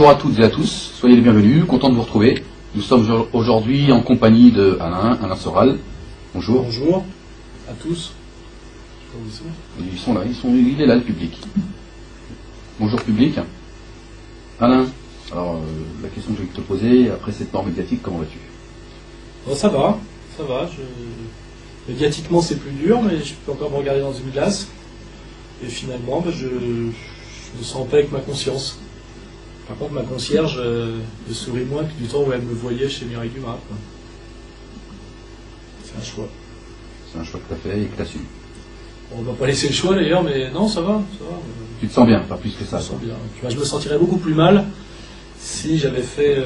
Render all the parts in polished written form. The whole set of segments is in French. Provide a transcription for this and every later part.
Bonjour à toutes et à tous, soyez les bienvenus, content de vous retrouver. Nous sommes aujourd'hui en compagnie de Alain Soral. Bonjour. Bonjour à tous. Ils sont là, il est là le public. Bonjour public. Alain, alors la question que je vais te poser, après cette mort médiatique, comment vas-tu? Bon, ça va. Médiatiquement c'est plus dur, mais je peux encore me regarder dans une glace. Et finalement, je me sens en paix avec ma conscience. Par contre, ma concierge ne sourit moins que du temps où elle me voyait chez Mireille Dumas. C'est un choix. C'est un choix que tu as fait et que tu assumes. On ne va pas laisser le choix d'ailleurs, mais non, ça va. Tu te sens bien, pas plus que ça. Je me sens bien. Tu vois, je me sentirais beaucoup plus mal si j'avais fait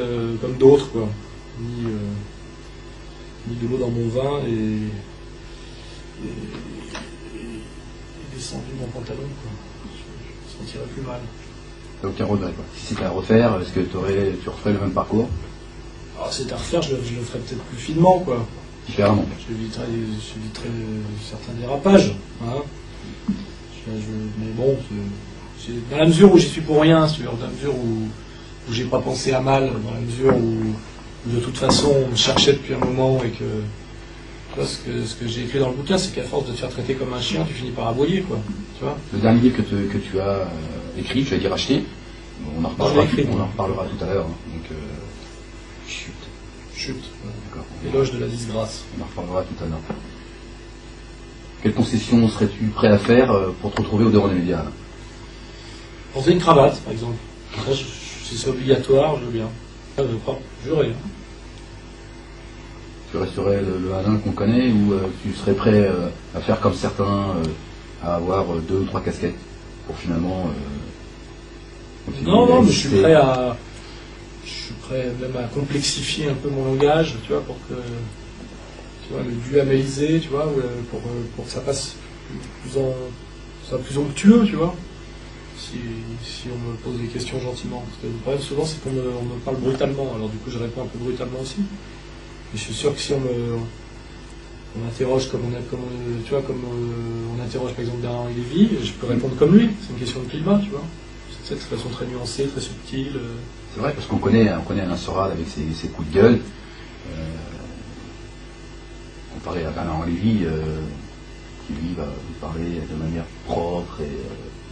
comme d'autres, quoi. Mis de l'eau dans mon vin et descendu mon pantalon, quoi. Je me sentirais plus mal. T'as aucun regret, quoi. Si c'était à refaire, est-ce que tu referais le même parcours? Alors, si c'était à refaire, je le ferais peut-être plus finement, quoi. Différemment. J'éviterais certains dérapages. Hein. Mais bon, dans la mesure où j'y suis pour rien, dans la mesure où j'ai pas pensé à mal, dans la mesure où de toute façon on me cherchait depuis un moment et que tu vois, ce que j'ai écrit dans le bouquin, c'est qu'à force de te faire traiter comme un chien, tu finis par aboyer, quoi. Tu vois. Le dernier livre que tu as écrit, tu as dit racheter, on en reparlera tout à l'heure. Donc, Chute. D'accord. Éloge de la disgrâce. On en reparlera tout à l'heure. Quelle concession serais-tu prêt à faire pour te retrouver au devant des médias? Porter une cravate, par exemple. Ça, si c'est obligatoire, je veux bien. Je crois, j'aurais. Tu resterais le Alain qu'on connaît ou tu serais prêt à faire comme certains, à avoir 2 ou 3 casquettes pour finalement Non, mais je suis prêt même à complexifier un peu mon langage, tu vois, pour que tu vois, le duaméliser, tu vois, pour que ça passe plus onctueux, tu vois, si on me pose des questions gentiment. Parce que le problème souvent c'est qu'on me parle brutalement, alors du coup je réponds un peu brutalement aussi. Mais je suis sûr que si on m'interroge comme on interroge par exemple Bernard Lévy, je peux répondre comme lui, c'est une question de climat, tu vois. C'est de façon très nuancée, très subtile. C'est vrai, parce qu'on connaît Alain Soral avec ses coups de gueule. Comparé à Bernard Lévy, qui lui va vous parler de manière propre et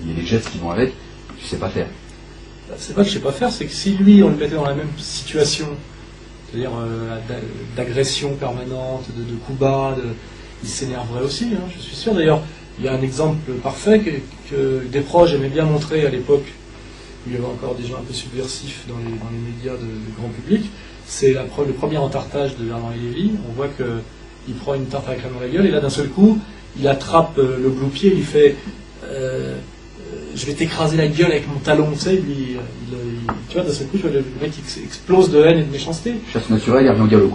il y a des gestes qui vont avec, tu sais pas faire. C'est pas que je sais pas faire, c'est que si lui on le mettait dans la même situation, c'est-à-dire d'agression permanente, de coups bas, il s'énerverait aussi, hein, je suis sûr. D'ailleurs, il y a un exemple parfait que des proches aimaient bien montrer à l'époque, où il y avait encore des gens un peu subversifs dans les médias de grand public. C'est le premier entartage de Bernard Lévy. On voit qu'il prend une tarte à la crème dans la gueule, et là d'un seul coup, il attrape le gloupier, il lui fait je vais t'écraser la gueule avec mon talon, tu sais, tu vois, d'un seul coup, le mec explose de haine et de méchanceté. Chasse naturelle, il revient au galop.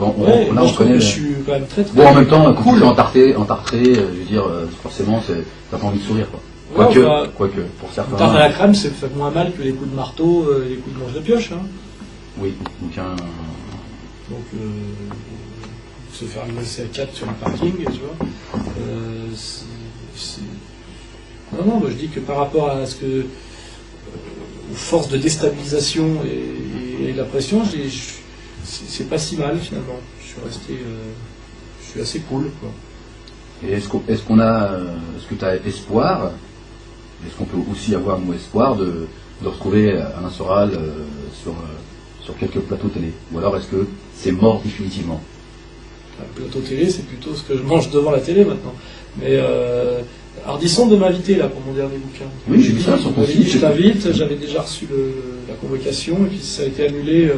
Là, on connaît. Je suis quand même très bon, en même temps, quand tu es entartré, je veux dire, forcément, t'as pas envie de sourire, quoi. Quoique, pour certains. Une tarte à la crème, c'est fait moins mal que les coups de marteau, les coups de manche de pioche. Hein. Oui, donc se faire agresser à 4 sur un parking, tu vois. Non, je dis que par rapport à aux forces de déstabilisation et la pression, c'est pas si mal finalement. Je suis assez cool, quoi. Et est-ce que tu as espoir, est-ce qu'on peut aussi avoir nous espoir de retrouver Alain Soral sur quelques plateaux télé? Ou alors est-ce que c'est mort définitivement? Le plateau télé, c'est plutôt ce que je mange devant la télé maintenant. Mais Ardisson de m'inviter là pour mon dernier bouquin. Oui, j'ai vu ça sur ton site. Je t'invite, j'avais déjà reçu la convocation et puis ça a été annulé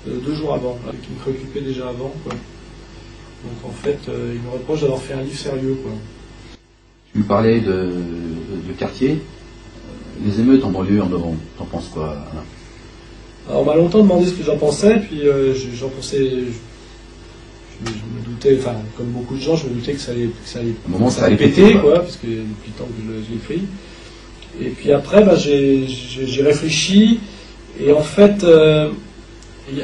2 jours avant, qui me préoccupait déjà avant, quoi. Donc en fait, il me reproche d'avoir fait un livre sérieux, quoi. Tu me parlais de quartier. Les émeutes en banlieue en novembre, t'en penses quoi, Alain? Alors on m'a longtemps demandé ce que j'en pensais, puis j'en pensais. Je me doutais, enfin, comme beaucoup de gens, je me doutais que ça allait péter, quoi, parce que depuis le temps que je l'écris. Et puis après, j'ai réfléchi, et en fait, il y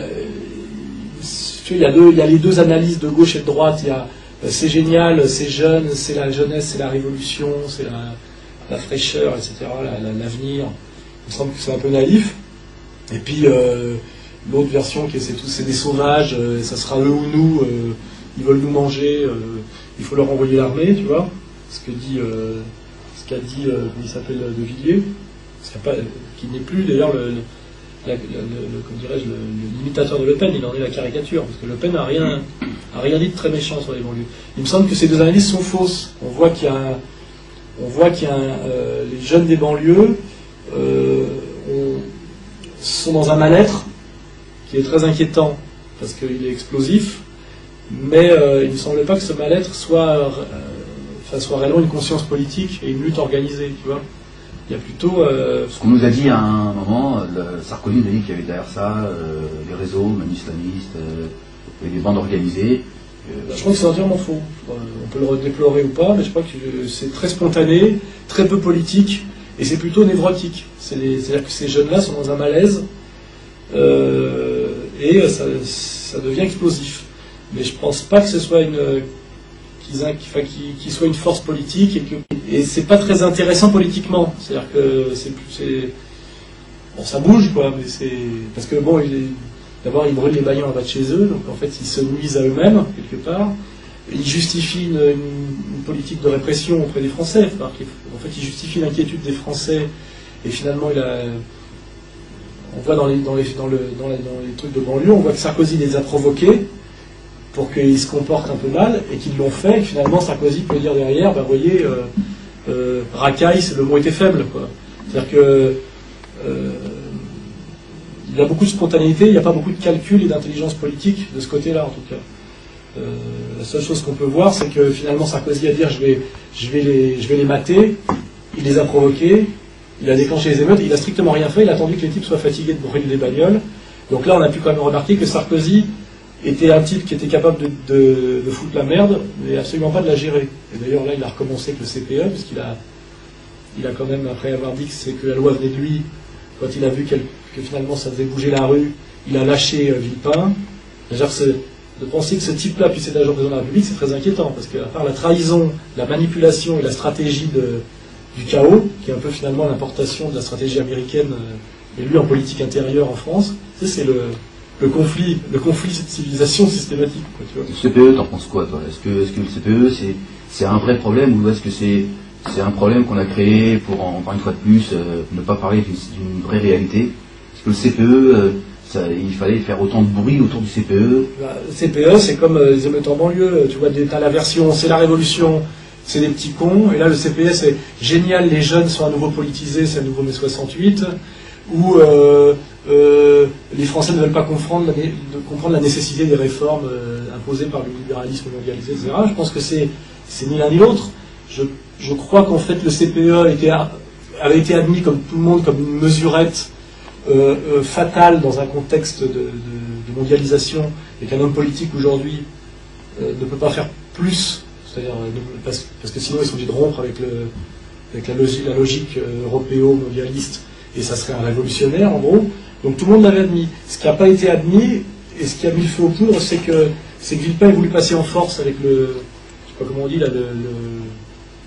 a les deux analyses de gauche et de droite. Il y a c'est génial, c'est jeune, c'est la jeunesse, c'est la révolution, c'est la fraîcheur, etc., l'avenir. Il me semble que c'est un peu naïf. Et puis l'autre version qui est c'est des sauvages, ça sera eux ou nous, ils veulent nous manger, il faut leur envoyer l'armée, tu vois. Ce qu'a dit comment il s'appelle, De Villiers, qui n'est plus d'ailleurs comme dirais-je, l'imitateur de Le Pen, il en est la caricature, parce que Le Pen n'a rien dit de très méchant sur les banlieues. Il me semble que ces deux analyses sont fausses. On voit qu'il y a les jeunes des banlieues sont dans un mal-être qui est très inquiétant, parce qu'il est explosif, mais il ne semble pas que ce mal-être soit réellement une conscience politique et une lutte organisée, tu vois. Il y a plutôt... Ce qu'on nous a dit à un moment, Sarkozy nous a dit qu'il y avait derrière ça les réseaux, même islamistes, et des bandes organisées. Je crois que c'est entièrement faux. On peut le redéplorer ou pas, mais je crois que c'est très spontané, très peu politique, et c'est plutôt névrotique. C'est-à-dire que ces jeunes-là sont dans un malaise, et ça devient explosif. Mais je pense pas que ce soit qu'ils soient une force politique, et c'est pas très intéressant politiquement. C'est-à-dire que bon, ça bouge, quoi, mais c'est parce que bon, d'abord ils brûlent les baillons en bas de chez eux, donc en fait ils se nuisent à eux-mêmes quelque part. Ils justifient une politique de répression auprès des Français. En fait, ils justifient l'inquiétude des Français, et finalement on voit dans les trucs de banlieue, on voit que Sarkozy les a provoqués pour qu'ils se comportent un peu mal, et qu'ils l'ont fait, et que finalement Sarkozy peut dire derrière, bah voyez, racaille, le mot était faible, quoi. C'est-à-dire que il y a beaucoup de spontanéité, il n'y a pas beaucoup de calcul et d'intelligence politique de ce côté-là, en tout cas. La seule chose qu'on peut voir, c'est que finalement Sarkozy a dit je vais les mater, il les a provoqués, il a déclenché les émeutes, il a strictement rien fait, il a attendu que les types soient fatigués de brûler les bagnoles. Donc là on a pu quand même remarquer que Sarkozy était un type qui était capable de foutre la merde, mais absolument pas de la gérer. Et d'ailleurs là il a recommencé avec le CPE, puisqu'il a quand même, après avoir dit que la loi venait de lui, quand il a vu que finalement ça faisait bouger la rue, il a lâché Villepin. C'est-à-dire de penser que ce type-là puisse être agent président de la République, c'est très inquiétant, parce qu'à part la trahison, la manipulation et la stratégie du chaos, qui est un peu finalement l'importation de la stratégie américaine, et lui en politique intérieure en France, c'est le conflit de civilisation systématique, quoi, tu vois. Le CPE, t'en penses quoi, toi? Est-ce que le CPE, c'est un vrai problème, ou est-ce que c'est un problème qu'on a créé pour, encore une fois de plus, ne pas parler d'une vraie réalité? Est-ce que le CPE... il fallait faire autant de bruit autour du CPE. Le CPE, c'est comme les émeutes en banlieue. Tu vois, t'as la version, c'est la révolution, c'est des petits cons. Et là, le CPE, c'est génial, les jeunes sont à nouveau politisés, c'est à nouveau mai 68. Ou les Français ne veulent pas comprendre la nécessité des réformes imposées par le libéralisme mondialisé, etc. Je pense que c'est ni l'un ni l'autre. Je crois qu'en fait, le CPE avait été admis comme tout le monde, comme une mesurette fatale dans un contexte de mondialisation, et qu'un homme politique aujourd'hui ne peut pas faire plus, c'est-à-dire parce que sinon ils sont obligés de rompre avec la logique européo-mondialiste, et ça serait un révolutionnaire en gros. Donc tout le monde l'avait admis. Ce qui n'a pas été admis, et ce qui a mis le feu aux poudres, c'est que Villepin a voulu passer en force avec je sais pas comment on dit là,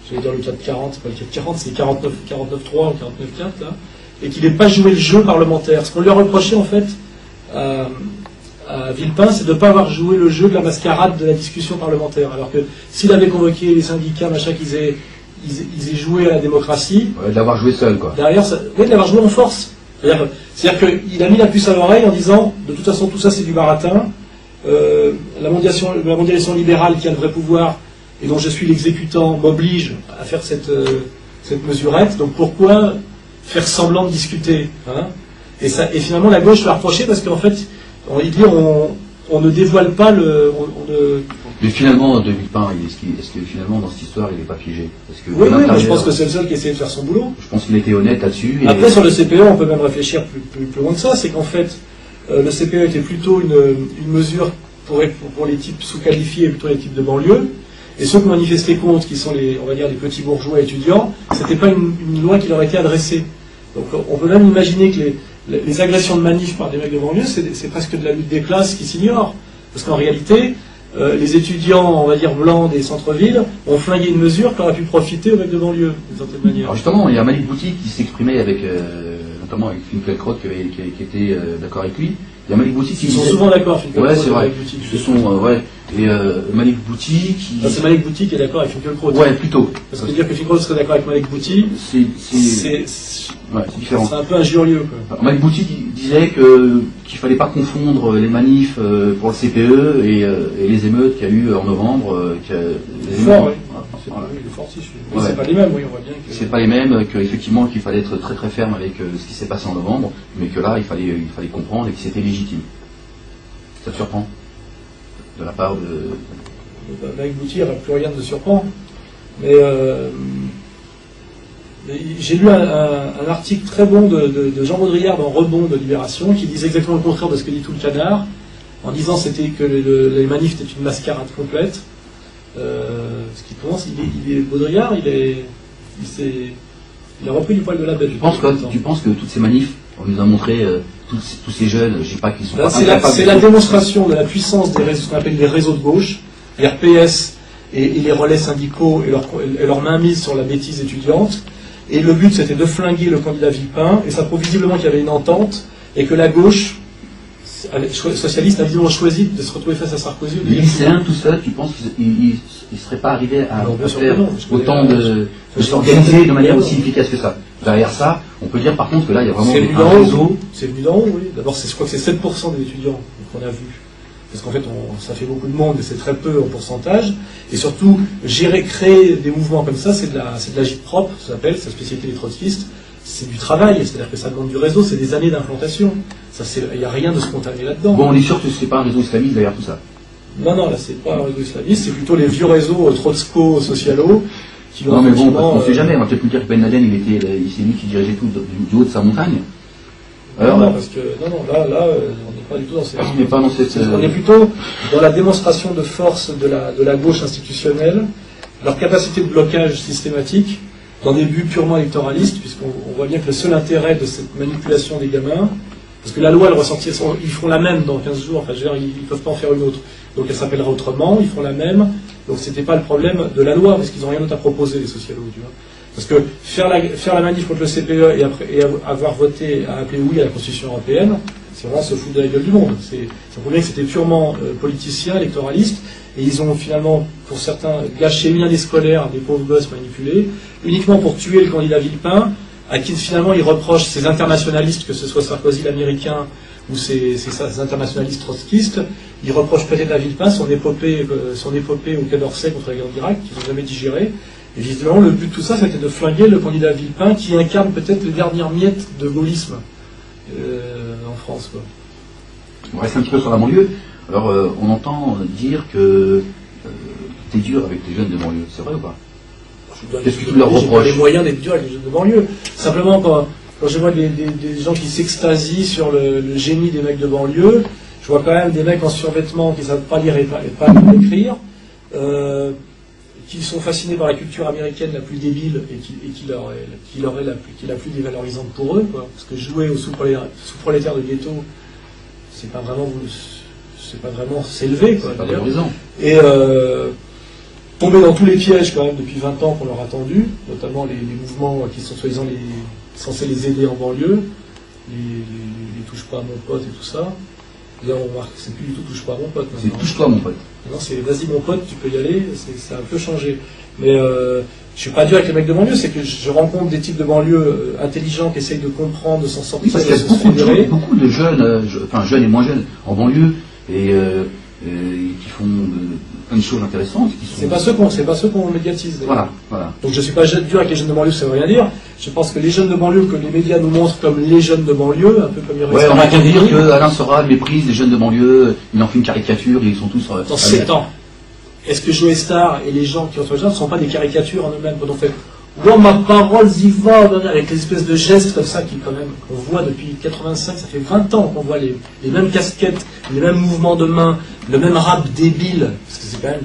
j'allais dire le 440, c'est pas le 440, c'est 49.3 ou 49.4 là, et qu'il n'ait pas joué le jeu parlementaire. Ce qu'on lui a reproché en fait à Villepin, c'est de ne pas avoir joué le jeu de la mascarade de la discussion parlementaire. Alors que s'il avait convoqué les syndicats, machin, qu'ils aient joué à la démocratie... Ouais, de l'avoir joué seul, quoi. Derrière, de l'avoir joué en force. C'est-à-dire qu'il a mis la puce à l'oreille en disant, de toute façon, tout ça c'est du baratin. La mondialisation libérale qui a le vrai pouvoir et dont je suis l'exécutant m'oblige à faire cette mesurette. Donc pourquoi faire semblant de discuter, hein? Et finalement la gauche l'a reproché parce qu'en fait il dit on ne dévoile pas Mais finalement, de Villepin, est-ce que finalement dans cette histoire il n'est pas piégé? Oui, moi, je pense que c'est le seul qui essayait de faire son boulot. Je pense qu'il était honnête là-dessus. Après sur le CPE on peut même réfléchir plus loin que ça, c'est qu'en fait le CPE était plutôt une mesure pour les types sous-qualifiés, plutôt les types de banlieue. Et ceux qui manifestaient contre, qui sont on va dire les petits bourgeois étudiants, c'était pas une loi qui leur était adressée. Donc on peut même imaginer que les agressions de manif par des mecs de banlieue, c'est presque de la lutte des classes qui s'ignore. Parce qu'en réalité, les étudiants, on va dire, blancs des centres-villes, ont flingué une mesure qui aurait pu profiter aux mecs de banlieue, d'une certaine manière. Alors justement, il y a Malik Bouti qui s'exprimait avec notamment avec Finkielkraut qui était d'accord avec lui. Il y a Malik Bouti qui Ils sont souvent d'accord, Finkielkraut. Ouais, c'est vrai. Malik Bouti. Ce sont, ouais. Et Malik Bouti qui. Ah, c'est Malik Bouti qui est d'accord avec Finkielkraut. Ouais, plutôt. Parce que dire que Finkielkraut serait d'accord avec Malik Bouti, c'est différent. C'est un peu injurieux, quoi. Malik Bouti disait qu'il fallait pas confondre les manifs pour le CPE et les émeutes qu'il y a eu en novembre. Fort, oui. Voilà. Il est fortiche. Ouais. C'est pas les mêmes, oui, on voit bien que. C'est pas les mêmes, qu'effectivement qu'il fallait être très très ferme avec ce qui s'est passé en novembre, mais que là il fallait comprendre et que c'était légitime. Ça te surprend de la part de. Avec Bouti, plus rien ne surprend. Mais j'ai lu un article très bon de Jean Baudrillard dans Rebond de Libération qui disait exactement le contraire de ce que dit tout le canard, en disant que les manifs étaient une mascarade complète. Ce qui pense, Baudrillard, il a repris du poil de la bête. Tu penses que toutes ces manifs, on nous a montré tous ces jeunes, je sais pas qu'ils sont pas incapables. C'est la démonstration de la puissance des réseaux, ce qu'on appelle les réseaux de gauche, les RPS et les relais syndicaux et leur mainmise sur la bêtise étudiante. Et le but, c'était de flinguer le candidat Villepin, et ça prouve visiblement qu'il y avait une entente, et que la gauche socialiste a visiblement choisi de se retrouver face à Sarkozy. Les lycéens, tout ça, tu penses qu'ils ne seraient pas arrivés à faire autant de s'organiser de manière aussi efficace que ça? Derrière ça, on peut dire par contre que là, il y a vraiment un réseau. C'est venu d'en haut, oui. D'abord, je crois que c'est 7% des étudiants qu'on a vu. Parce qu'en fait, ça fait beaucoup de monde et c'est très peu en pourcentage. Et surtout, créer des mouvements comme ça, c'est de l'agite propre, ça s'appelle, c'est la spécialité des trotskistes. C'est du travail, c'est-à-dire que ça demande du réseau, c'est des années d'implantation. Il n'y a rien de spontané là-dedans. Bon, on est sûr que c'est pas un réseau islamiste derrière tout ça. Non, là, c'est pas un réseau islamiste, c'est plutôt les vieux réseaux trotsko-socialo. Non, mais bon, on ne sait jamais. On va peut-être nous dire que Ben Laden, c'est lui qui dirigeait tout du haut de sa montagne. Alors, non, parce que, là, on n'est pas du tout dans cette... On n'est pas dans cette... On est plutôt dans la démonstration de force de la gauche institutionnelle, leur capacité de blocage systématique, dans des buts purement électoralistes, puisqu'on voit bien que le seul intérêt de cette manipulation des gamins, parce que la loi, elle ressortit, ils feront la même dans 15 jours, enfin, je veux dire, ils ne peuvent pas en faire une autre. Donc elle s'appellera autrement, ils feront la même, donc c'était pas le problème de la loi, parce qu'ils n'ont rien d'autre à proposer, les socialos, tu vois. Parce que faire la manif contre le CPE et avoir voté à appeler oui à la Constitution européenne, c'est vraiment se foutre de la gueule du monde. Ça prouve bien que c'était purement politicien, électoraliste, et ils ont finalement, pour certains, gâché une année scolaire à des pauvres gosses manipulés, uniquement pour tuer le candidat Villepin, à qui finalement ils reprochent ces internationalistes, que ce soit Sarkozy l'américain ou ces internationalistes trotskistes, ils reprochent peut-être à Villepin son épopée au Quai d'Orsay contre la guerre d'Irak, qu'ils n'ont jamais digéré. Et visiblement, le but de tout ça, c'était de flinguer le candidat Villepin, qui incarne peut-être les dernières miettes de gaullisme en France, quoi. On reste un petit peu sur la banlieue. Alors, on entend dire que t'es dur avec les jeunes de banlieue. C'est vrai ou pas? Qu'est-ce que tu leur reproches? J'ai pas les moyens d'être dur avec les jeunes de banlieue. Simplement, quand je vois des gens qui s'extasient sur le génie des mecs de banlieue, je vois quand même des mecs en survêtement qui ne savent pas lire et pas écrire, qui sont fascinés par la culture américaine la plus débile et qui est la plus dévalorisante pour eux, quoi. Parce que jouer aux sous-prolétaires de ghetto, c'est pas vraiment s'élever, quoi. C'est pas valorisant. Et tomber dans tous les pièges quand même depuis 20 ans qu'on leur a tendu, notamment les mouvements qui sont soi-disant censés les aider en banlieue, les touche pas à mon pote et tout ça. Là, on remarque que c'est plus du tout touche pas à mon pote. C'est touche-toi mon pote. Non, c'est vas-y mon pote, tu peux y aller, ça a un peu changé. Mais je suis pas dur avec les mecs de banlieue, c'est que je rencontre des types de banlieue intelligents qui essayent de comprendre, de s'en sortir. Oui, parce qu'il y a beaucoup de jeunes, jeunes et moins jeunes, en banlieue, et qui font plein de choses intéressantes. C'est pas ceux qu'on médiatise. Voilà. Donc je suis pas dur avec les jeunes de banlieue, ça veut rien dire. Je pense que les jeunes de banlieue que les médias nous montrent comme les jeunes de banlieue, un peu comme les on va dire que Alain Soral méprise les jeunes de banlieue, il en fait une caricature, ils sont tous... Dans 7 ans, est-ce que Joe Star et les gens qui reçoivent ne sont pas des caricatures en eux-mêmes? Quand on fait « Oh ma parole, y va !» avec les espèces de gestes comme ça qu'on voit depuis 85, ça fait 20 ans qu'on voit les mêmes casquettes, les mêmes mouvements de main, le même rap débile, parce que c'est quand même...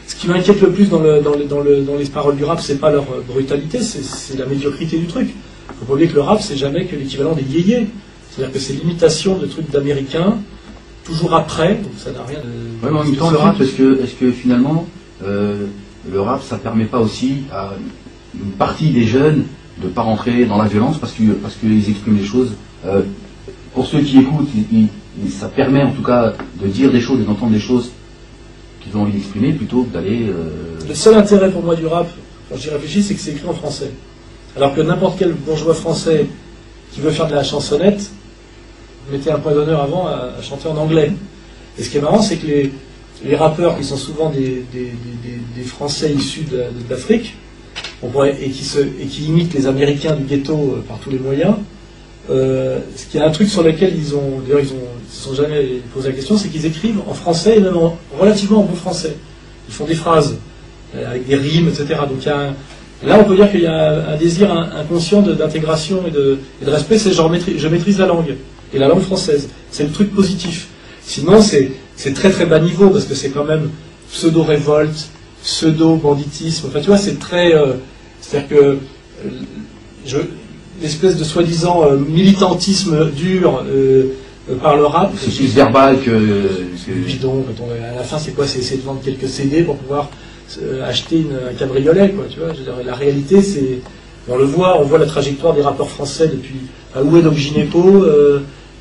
Ce qui m'inquiète le plus dans les paroles du rap, c'est pas leur brutalité, c'est la médiocrité du truc. Il faut pas oublier que le rap, c'est jamais que l'équivalent des yéyés. C'est-à-dire que c'est l'imitation de trucs d'américains, toujours après, donc ça n'a rien de... Ouais, mais en même temps, le rap, est-ce que finalement, le rap, ça permet pas aussi à une partie des jeunes de ne pas rentrer dans la violence parce qu'ils expriment les choses. Pour ceux qui écoutent, ça permet en tout cas de dire des choses et d'entendre des choses qu'ils ont envie d'exprimer plutôt que d'aller... Le seul intérêt pour moi du rap, quand j'y réfléchis, c'est que c'est écrit en français. Alors que n'importe quel bourgeois français qui veut faire de la chansonnette mettait un point d'honneur avant à chanter en anglais. Et ce qui est marrant, c'est que les rappeurs qui sont souvent des Français issus d'Afrique, et qui imitent les Américains du ghetto par tous les moyens, ce qui est un truc sur lequel ils ne se sont jamais posé la question, c'est qu'ils écrivent en français et même relativement en bon français. Ils font des phrases avec des rimes, etc. Donc là, on peut dire qu'il y a un désir inconscient d'intégration et de respect, c'est genre je maîtrise la langue, et la langue française. C'est le truc positif. Sinon, c'est très très bas niveau, parce que c'est quand même pseudo-révolte, pseudo-banditisme. Enfin, tu vois, c'est très... c'est-à-dire que l'espèce de soi-disant militantisme dur par le rap... C'est plus verbal que... Bidon, à la fin, c'est quoi? C'est essayer de vendre quelques CD pour pouvoir acheter un cabriolet, quoi, tu vois. Je veux dire, la réalité, c'est... On voit la trajectoire des rappeurs français depuis... Où est Doc Ginepo,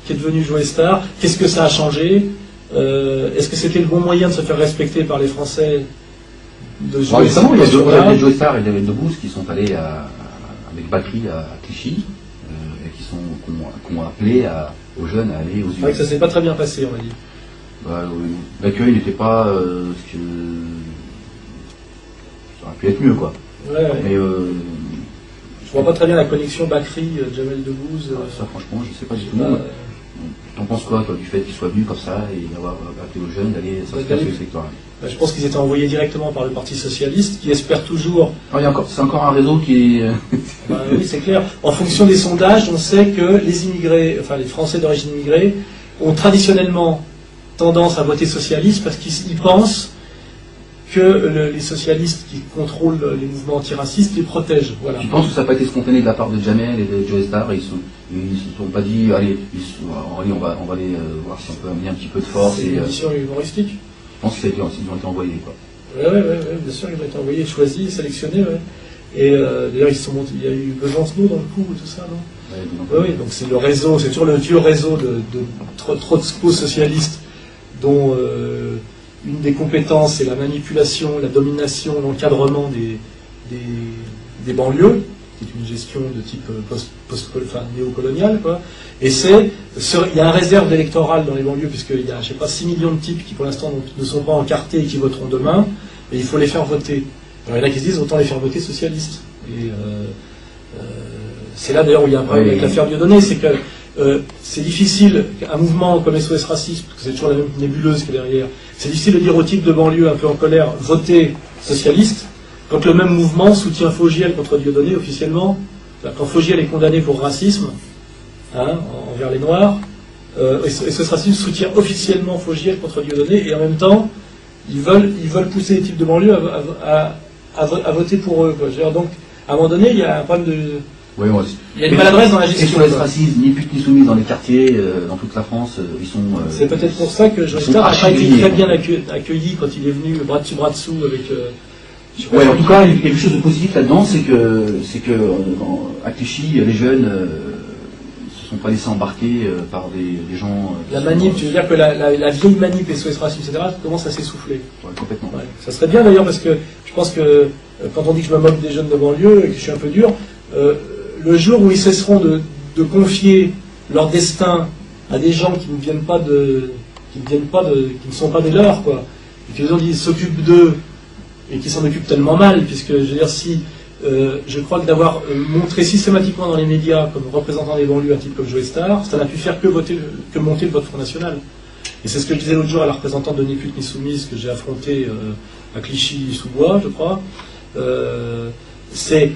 qui est devenu Joey Star? Qu'est-ce que ça a changé? Est-ce que c'était le bon moyen de se faire respecter par les Français de jouer? Récemment, il y a Joey Star et David Debouze qui sont allés avec Bakri à Clichy, et qui ont appelé aux jeunes à aller aux C'est vrai que ça s'est pas très bien passé, on m'a dit. L'accueil n'était pas ce que... Ça aurait pu être mieux, quoi. Ouais. Mais je vois pas très bien la connexion Bakri-Jamel Debbouze. Ça, franchement, je sais pas du tout. T'en penses quoi, toi, du fait qu'ils soient venus comme ça et d'avoir appelé aux jeunes d'aller s'inscrire sur les électorales? Je pense qu'ils étaient envoyés directement par le Parti Socialiste, qui espère toujours... C'est encore un réseau qui est... Oui, c'est clair. En fonction des sondages, on sait que les immigrés, enfin les Français d'origine immigrée, ont traditionnellement tendance à voter socialiste parce qu'ils pensent que les socialistes qui contrôlent les mouvements antiracistes les protègent. Voilà. Tu penses que ça n'a pas été spontané de la part de Jamel et de Joey Star? Ils ne se sont pas dit, allez, on va aller voir si on peut amener un petit peu de force. C'est une édition humoristique. Je pense qu'ils ont été envoyés, quoi. Oui, bien sûr, ils ont été envoyés, choisis, sélectionnés. Ouais. Et d'ailleurs, il y a eu Besancenot dans le coup, tout ça, non? Oui, donc c'est le réseau, c'est toujours le vieux réseau de trotsko-socialistes dont une des compétences est la manipulation, la domination, l'encadrement des banlieues, qui est une gestion de type néocolonial, quoi. Et il y a un réserve électorale dans les banlieues, puisqu'il y a, je sais pas, 6 millions de types qui pour l'instant ne sont pas encartés et qui voteront demain, et il faut les faire voter. Alors il y en a qui se disent autant les faire voter socialistes. Et c'est là d'ailleurs où il y a un problème avec l'affaire Dieudonné, c'est que c'est difficile, un mouvement comme SOS Racisme, parce que c'est toujours la même nébuleuse qui est derrière, c'est difficile de dire aux types de banlieue un peu en colère, votez socialiste, quand le même mouvement soutient Fogiel contre Dieudonné officiellement. Quand Fogiel est condamné pour racisme, envers les Noirs, SOS Racisme soutient officiellement Fogiel contre Dieudonné, et en même temps, ils veulent pousser les types de banlieue à voter pour eux, quoi. Donc, à un moment donné, il y a un problème de... Oui, il y a une maladresse dans la gestion. Et sur les racistes, ni putes ni soumises dans les quartiers, dans toute la France, ils sont... c'est peut-être pour ça que Joey Star n'a pas été très bien accueilli quand il est venu bras dessous avec... en tout cas, il y a quelque chose de positif là-dedans, c'est que à Clichy, les jeunes ne se sont pas laissés embarquer par des gens... la manip, tu veux dire que la vieille manip SOS Racisme, etc., commence à s'essouffler. Ouais, complètement. Ouais. Ça serait bien d'ailleurs, parce que je pense que quand on dit que je me moque des jeunes de banlieue et que je suis un peu dur, le jour où ils cesseront de confier leur destin à des gens qui ne sont pas des leurs, quoi, et que les gens s'occupent d'eux et qui s'en occupent tellement mal, puisque je veux dire, je crois que d'avoir montré systématiquement dans les médias comme représentant des banlieues un type comme Joey Star, ça n'a pu faire que monter le vote Front National. Et c'est ce que je disais l'autre jour à la représentante de Ni Pute Ni Soumise que j'ai affrontée à Clichy-sous-Bois, je crois. C'est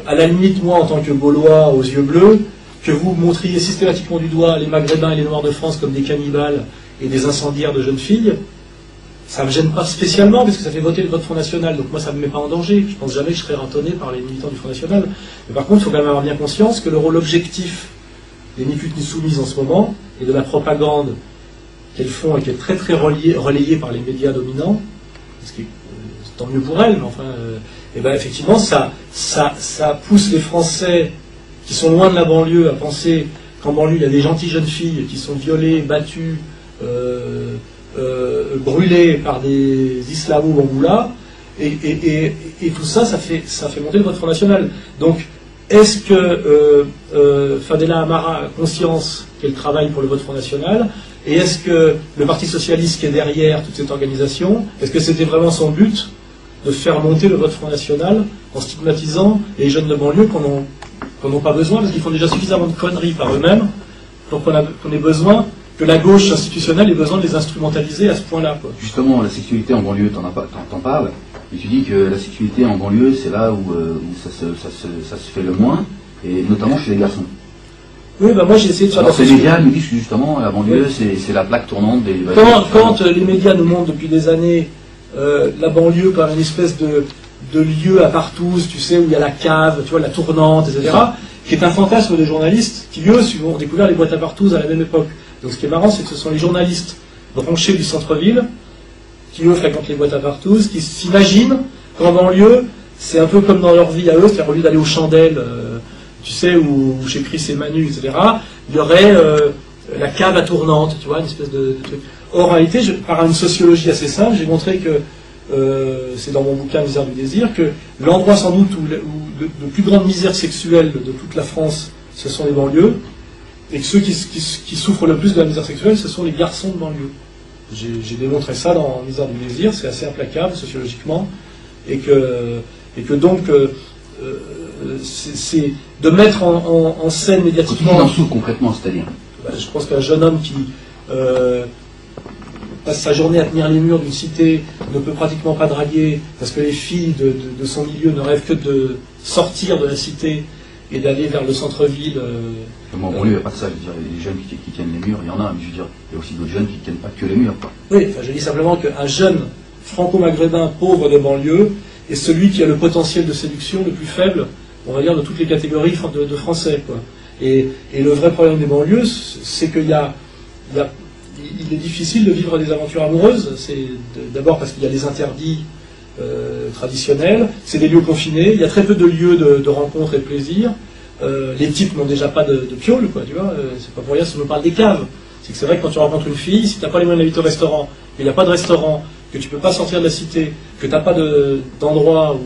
à la limite, moi en tant que Gaulois aux yeux bleus, que vous montriez systématiquement du doigt les Maghrébins et les Noirs de France comme des cannibales et des incendiaires de jeunes filles, ça ne me gêne pas spécialement, parce que ça fait voter le vote Front National, donc moi ça ne me met pas en danger. Je pense jamais que je serai ratonné par les militants du Front National. Mais par contre, il faut quand même avoir bien conscience que le rôle objectif des Ni Putes Ni Soumises en ce moment, et de la propagande qu'elles font et qui est très très relayée par les médias dominants, ce qui est tant mieux pour elles, mais enfin, et ben effectivement, ça pousse les Français qui sont loin de la banlieue à penser qu'en banlieue, il y a des gentilles jeunes filles qui sont violées, battues, brûlées par des islamo-bamboulas, et tout ça, ça fait monter le vote Front National. Donc, est-ce que Fadela Amara a conscience qu'elle travaille pour le vote Front National? Et est-ce que le Parti Socialiste qui est derrière toute cette organisation, est-ce que c'était vraiment son but de faire monter le vote Front National en stigmatisant les jeunes de banlieue qu'on n'a pas besoin, parce qu'ils font déjà suffisamment de conneries par eux-mêmes, pour qu'on ait besoin, que la gauche institutionnelle ait besoin de les instrumentaliser à ce point-là, quoi. Justement, la sexualité en banlieue, t'en parles, et tu dis que la sexualité en banlieue, c'est là où ça se fait le moins, et notamment chez les garçons. Oui, bah moi j'ai essayé de faire... Alors ces médias nous disent que justement, la banlieue, c'est la plaque tournante des... Quand les médias nous montrent depuis des années la banlieue comme une espèce de lieu à partouze, tu sais, où il y a la cave, tu vois, la tournante, etc., qui est un fantasme des journalistes qui, eux, ont découvert les boîtes à partouze à la même époque. Donc ce qui est marrant, c'est que ce sont les journalistes branchés du centre-ville qui, eux, fréquentent les boîtes à partouze, qui s'imaginent qu'en banlieue, c'est un peu comme dans leur vie à eux, c'est-à-dire au lieu d'aller aux chandelles, tu sais, ou chez Chris et Manu, etc., il y aurait la cave à tournante, tu vois, une espèce de truc. Or, en réalité, par une sociologie assez simple, j'ai montré que, c'est dans mon bouquin Misère du désir, que l'endroit sans doute où de plus grande misère sexuelle de toute la France, ce sont les banlieues, et que ceux qui souffrent le plus de la misère sexuelle, ce sont les garçons de banlieue. J'ai démontré ça dans Misère du désir, c'est assez implacable sociologiquement, et que donc c'est de mettre en scène médiatiquement... Quand tu dis en dessous concrètement, c'est-à-dire je pense qu'un jeune homme qui passe sa journée à tenir les murs d'une cité ne peut pratiquement pas draguer, parce que les filles de son milieu ne rêvent que de sortir de la cité et d'aller vers le centre-ville. En banlieue, il n'y a pas de ça. Je veux dire, les jeunes qui tiennent les murs, il y en a, mais je veux dire, il y a aussi d'autres jeunes qui ne tiennent pas que les murs, quoi. Oui, enfin, je dis simplement qu'un jeune franco-maghrébin pauvre de banlieue est celui qui a le potentiel de séduction le plus faible, on va dire, de toutes les catégories de Français, quoi. Et le vrai problème des banlieues, c'est qu'il il est difficile de vivre des aventures amoureuses. C'est d'abord parce qu'il y a les interdits traditionnels, c'est des lieux confinés, il y a très peu de lieux de rencontres et de plaisir. Les types n'ont déjà pas de piole, quoi, tu vois. C'est pas pour rien si on nous parle des caves. C'est vrai que quand tu rencontres une fille, si tu n'as pas les moyens d'inviter au restaurant, qu'il n'y a pas de restaurant, que tu ne peux pas sortir de la cité, que tu n'as pas d'endroit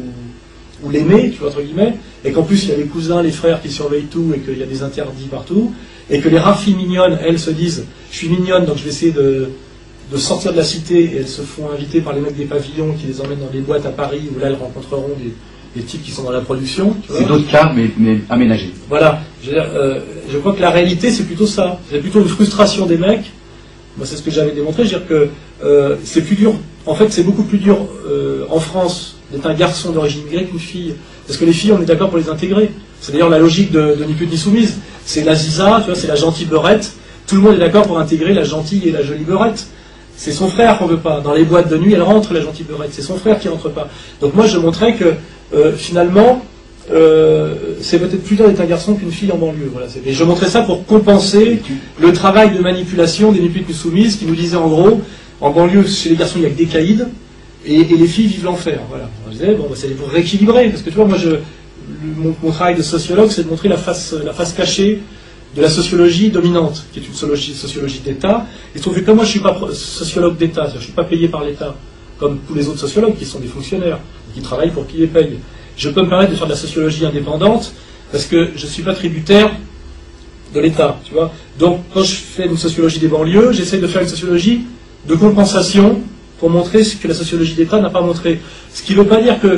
où l'aimer, tu vois, entre guillemets, et qu'en plus il y a les cousins, les frères qui surveillent tout, et qu'il y a des interdits partout, et que les rares filles mignonnes, elles se disent « je suis mignonne, donc je vais essayer de sortir de la cité », et elles se font inviter par les mecs des pavillons qui les emmènent dans les boîtes à Paris, où là elles rencontreront des types qui sont dans la production. C'est d'autres cas, mais aménagés. Voilà. Je crois que la réalité, c'est plutôt ça. C'est plutôt une frustration des mecs. Moi, c'est ce que j'avais démontré. Je veux dire que c'est plus dur. En fait, c'est beaucoup plus dur en France d'être un garçon d'origine immigrée qu'une fille. Parce que les filles, on est d'accord pour les intégrer. C'est d'ailleurs la logique de Ni pute ni soumise. C'est la Ziza, tu vois, c'est la gentille beurette. Tout le monde est d'accord pour intégrer la gentille et la jolie beurette. C'est son frère qu'on veut pas. Dans les boîtes de nuit, elle rentre, la gentille beurette. C'est son frère qui rentre pas. Donc moi, je montrais que finalement, c'est peut-être plus dur d'être un garçon qu'une fille en banlieue. Voilà. Et je montrais ça pour compenser le travail de manipulation des Ni pute ni soumises qui nous disaient en gros, en banlieue, chez les garçons, il n'y a que des caïds, et les filles vivent l'enfer. Voilà. Je disais, bon, c'est pour rééquilibrer, parce que tu vois, moi, mon travail de sociologue, c'est de montrer la face cachée de la sociologie dominante, qui est une sociologie d'État. Il se trouve que comme moi, je ne suis pas sociologue d'État, je ne suis pas payé par l'État, comme tous les autres sociologues qui sont des fonctionnaires, qui travaillent pour qui les paye. Je peux me permettre de faire de la sociologie indépendante, parce que je ne suis pas tributaire de l'État, tu vois. Donc, quand je fais une sociologie des banlieues, j'essaie de faire une sociologie de compensation pour montrer ce que la sociologie d'État n'a pas montré. Ce qui ne veut pas dire que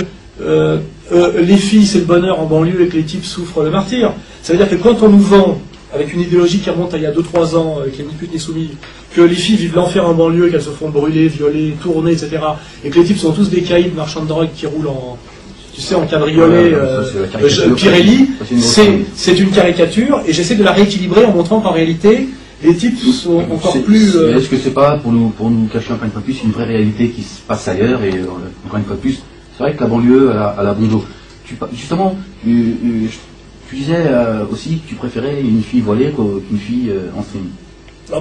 les filles, c'est le bonheur en banlieue et que les types souffrent le martyre. Ça veut dire que quand on nous vend, avec une idéologie qui remonte à il y a 2-3 ans, avec les Ni pute ni soumis, que les filles vivent l'enfer en banlieue, qu'elles se font brûler, violer, tourner, etc., et que les types sont tous des caïds marchands de drogue qui roulent en cabriolet Pirelli, c'est une caricature, et j'essaie de la rééquilibrer en montrant qu'en réalité, les types sont encore plus... Est-ce que c'est pas, pour nous cacher encore une fois plus, une vraie réalité qui se passe ailleurs, et encore une fois plus, c'est vrai que la banlieue a la bon dos. Justement, tu disais aussi que tu préférais une fille voilée qu'une fille en stream.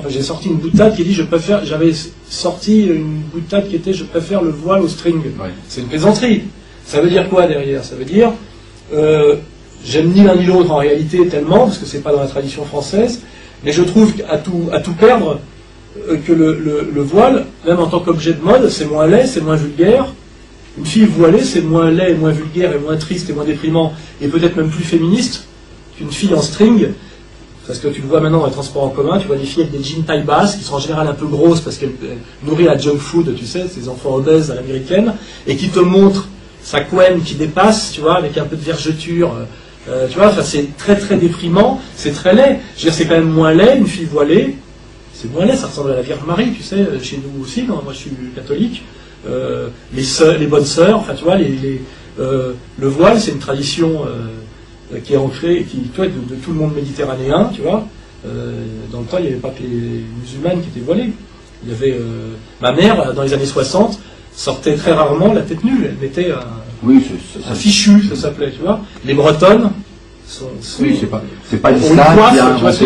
J'ai sorti une boutade qui dit j'avais sorti une boutade qui était je préfère le voile au string. Ouais. C'est une plaisanterie. Ça veut dire quoi derrière? Ça veut dire j'aime ni l'un ni l'autre en réalité tellement, parce que c'est pas dans la tradition française, mais je trouve qu'à tout perdre, que le voile, même en tant qu'objet de mode, c'est moins laid, c'est moins vulgaire. Une fille voilée, c'est moins laid, moins vulgaire, et moins triste, et moins déprimant, et peut-être même plus féministe qu'une fille en string. Parce que tu le vois maintenant dans les transports en commun, tu vois des filles avec des jeans taille basse, qui sont en général un peu grosses parce qu'elles nourrissent la junk food, tu sais, ces enfants obèses à l'américaine, et qui te montrent sa couenne qui dépasse, tu vois, avec un peu de vergeture, tu vois, c'est très très déprimant, c'est très laid. Je veux dire, c'est quand même moins laid, une fille voilée, c'est moins laid, ça ressemble à la Vierge Marie, tu sais, chez nous aussi, quand moi je suis catholique, les bonnes sœurs, enfin tu vois, le voile, c'est une tradition qui est ancrée, toi, de tout le monde méditerranéen, tu vois. Dans le temps, il n'y avait pas que les musulmanes qui étaient voilées. Il y avait ma mère, dans les années 60, sortait très rarement la tête nue. Elle mettait un fichu, ça s'appelait, tu vois. Les Bretonnes sont oui, c'est pas l'islam qui a inventé,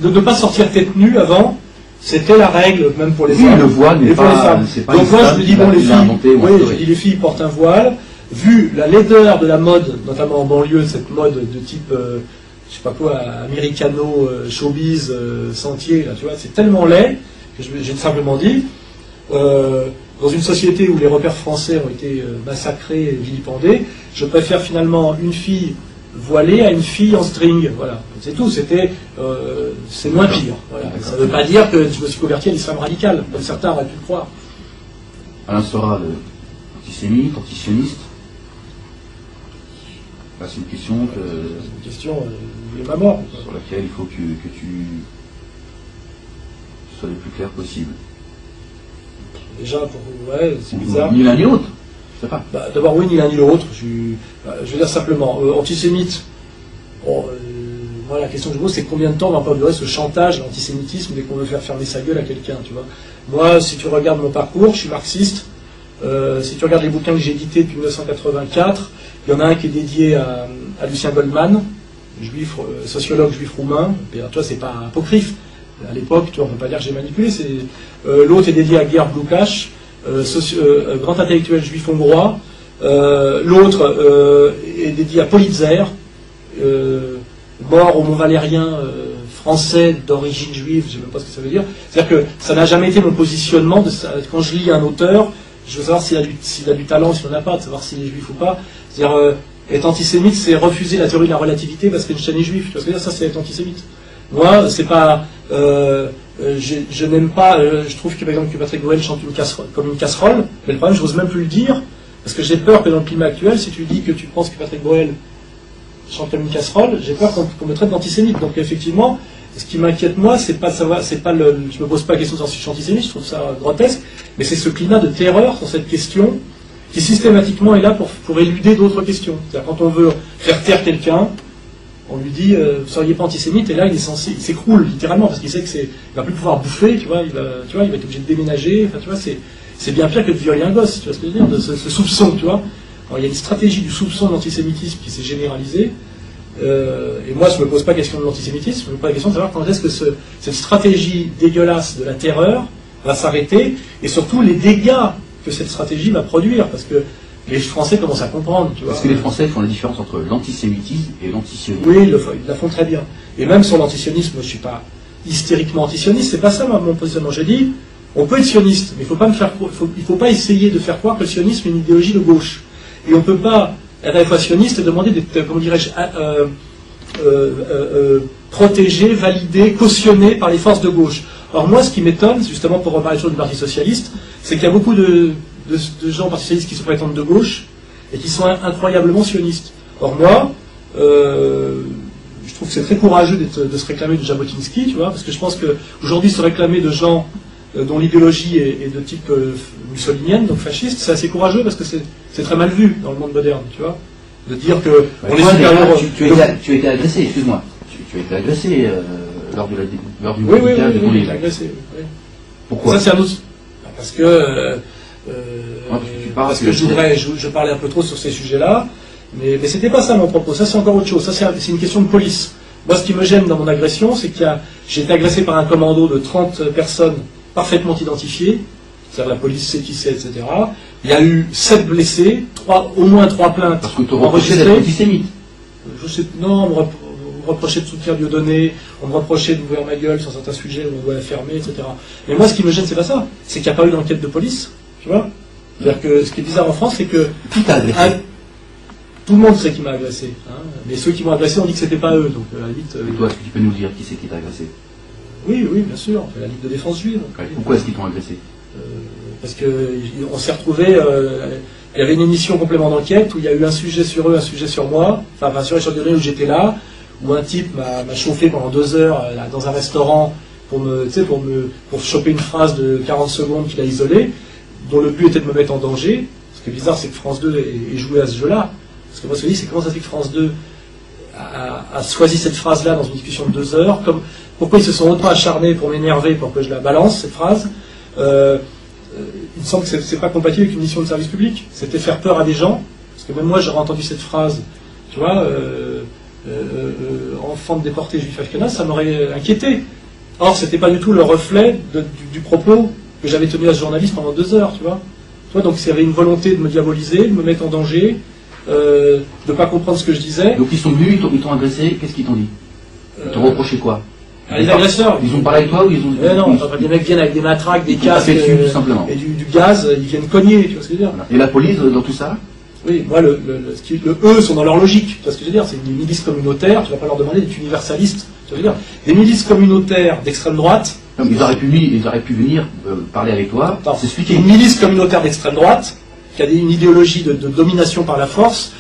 de ne pas sortir tête nue avant. C'était la règle, même pour les femmes. Oui, le voile n'est pas. Donc moi, je me dis, bon, les filles portent un voile. Vu la laideur de la mode, notamment en banlieue, cette mode de type, je sais pas quoi, americano, showbiz, sentier, là, tu vois, c'est tellement laid que j'ai simplement dit, dans une société où les repères français ont été massacrés et vilipendés, je préfère finalement une fille voilée à une fille en string. Voilà, c'est tout. C'est moins pire. Voilà. Ça ne veut pas dire que je me suis converti à l'islam radical, comme certains auraient pu le croire. Alain Soral, antisémite, antisioniste. C'est une question ma mort, sur laquelle il faut que tu sois le plus clair possible. Déjà, c'est bizarre. Ni l'un ni l'autre, je sais pas. D'abord, oui, ni l'un ni l'autre. Je veux dire simplement, antisémite. Moi, la question que je pose, c'est combien de temps on va pas durer ce chantage, l'antisémitisme, dès qu'on veut faire fermer sa gueule à quelqu'un, tu vois. Moi, si tu regardes mon parcours, je suis marxiste. Si tu regardes les bouquins que j'ai édités depuis 1984, il y en a un qui est dédié à Lucien Goldman, juif, sociologue juif roumain. Et, toi, c'est pas apocryphe. À l'époque, on ne peut pas dire que j'ai manipulé. L'autre est dédié à Gerd Lukács, grand intellectuel juif hongrois. L'autre est dédié à Politzer, mort au Mont Valérien, français d'origine juive. Je ne sais même pas ce que ça veut dire. C'est-à-dire que ça n'a jamais été mon positionnement. Quand je lis un auteur, je veux savoir s'il a du talent, s'il n'en a pas, de savoir s'il est juif ou pas. C'est-à-dire, être antisémite, c'est refuser la théorie de la relativité parce qu'Einstein est juif. Tu vois ce que je veux dire? Ça, c'est être antisémite. Moi, c'est pas. Je n'aime pas. Je trouve que, par exemple, que Patrick Bruel chante comme une casserole, mais le problème, je n'ose même plus le dire, parce que j'ai peur que dans le climat actuel, si tu dis que tu penses que Patrick Bruel chante comme une casserole, j'ai peur qu'on me traite d'antisémite. Donc, effectivement, ce qui m'inquiète, moi, c'est pas de savoir, je me pose pas la question de savoir si je suis antisémite, je trouve ça grotesque, mais c'est ce climat de terreur sur cette question qui systématiquement est là pour éluder d'autres questions. C'est-à-dire, quand on veut faire taire quelqu'un, on lui dit, vous ne seriez pas antisémite, et là, il s'écroule, littéralement, parce qu'il sait qu'il va plus pouvoir bouffer, tu vois, il va être obligé de déménager, enfin, tu vois, c'est bien pire que de violer un gosse, tu vois ce que je veux dire, de ce soupçon, tu vois. Alors, il y a une stratégie du soupçon d'antisémitisme qui s'est généralisée, et moi, je ne me pose pas la question de l'antisémitisme, je me pose la question de savoir quand est-ce que cette stratégie dégueulasse de la terreur va s'arrêter, et surtout les dégâts que cette stratégie va produire, parce que les Français commencent à comprendre, tu vois. Parce que les Français font la différence entre l'antisémitisme et l'antisionisme. Oui, ils la font très bien. Et même sur l'antisionisme, je ne suis pas hystériquement antisioniste, c'est pas ça mon positionnement. J'ai dit, on peut être sioniste, mais il faut pas essayer de faire croire que le sionisme est une idéologie de gauche. Et on ne peut pas être à la fois sioniste et demander d'être, comment dirais-je, protégé, validé, cautionné par les forces de gauche. Alors moi, ce qui m'étonne, justement pour reparler toujours du Parti Socialiste, c'est qu'il y a beaucoup de gens au Parti Socialiste qui se prétendent de gauche et qui sont incroyablement sionistes. Or moi, je trouve que c'est très courageux de se réclamer de Jabotinsky, tu vois, parce que je pense qu'aujourd'hui se réclamer de gens dont l'idéologie est de type mussolinienne, donc fasciste, c'est assez courageux parce que c'est très mal vu dans le monde moderne, tu vois, de dire que on est supérieur. Tu as été agressé, excuse-moi. Tu as été agressé lors du oui, j'ai été agressé. Oui. Pourquoi? Ça c'est un autre. Parce que je parlais un peu trop sur ces sujets-là, mais c'était pas ça mon propos. Ça c'est encore autre chose. Ça c'est une question de police. Moi, ce qui me gêne dans mon agression, c'est que j'ai été agressé par un commando de 30 personnes parfaitement identifiées, c'est-à-dire la police sait qui c'est, etc. Il y a eu 7 blessés, au moins 3 plaintes. Parce que tu reprochais d'être antisémite. Non, on me reprochait de soutenir Dieudonné, on me reprochait d'ouvrir ma gueule sur certains sujets où on doit la fermer, etc. Mais moi, ce qui me gêne, c'est pas ça. C'est qu'il n'y a pas eu d'enquête de police, tu vois. C'est-à-dire que ce qui est bizarre en France, c'est que... Qui t'a agressé? Tout le monde sait qui m'a agressé. Hein. Mais ceux qui m'ont agressé ont dit que c'était pas eux. Donc, à la limite, et toi, est-ce que tu peux nous dire qui c'est qui t'a agressé? Oui, oui, bien sûr. La Ligue de défense juive. Pourquoi est-ce qu'ils t'ont agressé? Parce qu'on s'est retrouvés... il y avait une émission complément d'enquête où il y a eu un sujet sur eux, un sujet sur moi. Enfin, un sujet sur Dieudonné où j'étais là, où un type m'a chauffé pendant 2 heures dans un restaurant pour choper une phrase de 40 secondes qu'il a isolée, dont le but était de me mettre en danger. Ce qui est bizarre, c'est que France 2 ait joué à ce jeu-là. Parce que moi, ce que je dis, c'est comment ça fait que France 2 a choisi cette phrase-là dans une discussion de 2 heures. Pourquoi ils se sont autant acharnés pour m'énerver, pour que je la balance, cette phrase. Il me semble que c'est pas compatible avec une mission de service public. C'était faire peur à des gens. Parce que même moi, j'aurais entendu cette phrase, tu vois, enfant de déporté juif ashkénaze, ça m'aurait inquiété. Or, c'était pas du tout le reflet du propos que j'avais tenu à ce journaliste pendant 2 heures, tu vois. Donc, il y avait une volonté de me diaboliser, de me mettre en danger, de ne pas comprendre ce que je disais. Donc, ils sont venus, ils t'ont agressé, qu'est-ce qu'ils t'ont dit? Ils t'ont reproché quoi? Les agresseurs. Ils ont parlé avec toi ou ils ont... non, des mecs viennent avec des matraques, des casques et du gaz, ils viennent cogner, tu vois ce que je veux dire. Voilà. Et la police dans tout ça? Oui, moi, eux sont dans leur logique, tu vois ce que je veux dire. C'est une milice communautaire, tu vas pas leur demander d'être universaliste, tu veux dire. Des milices communautaires d'extrême droite... Non, ils auraient pu venir parler avec toi, s'expliquer. Une milice communautaire d'extrême droite, qui a une idéologie de domination par la force,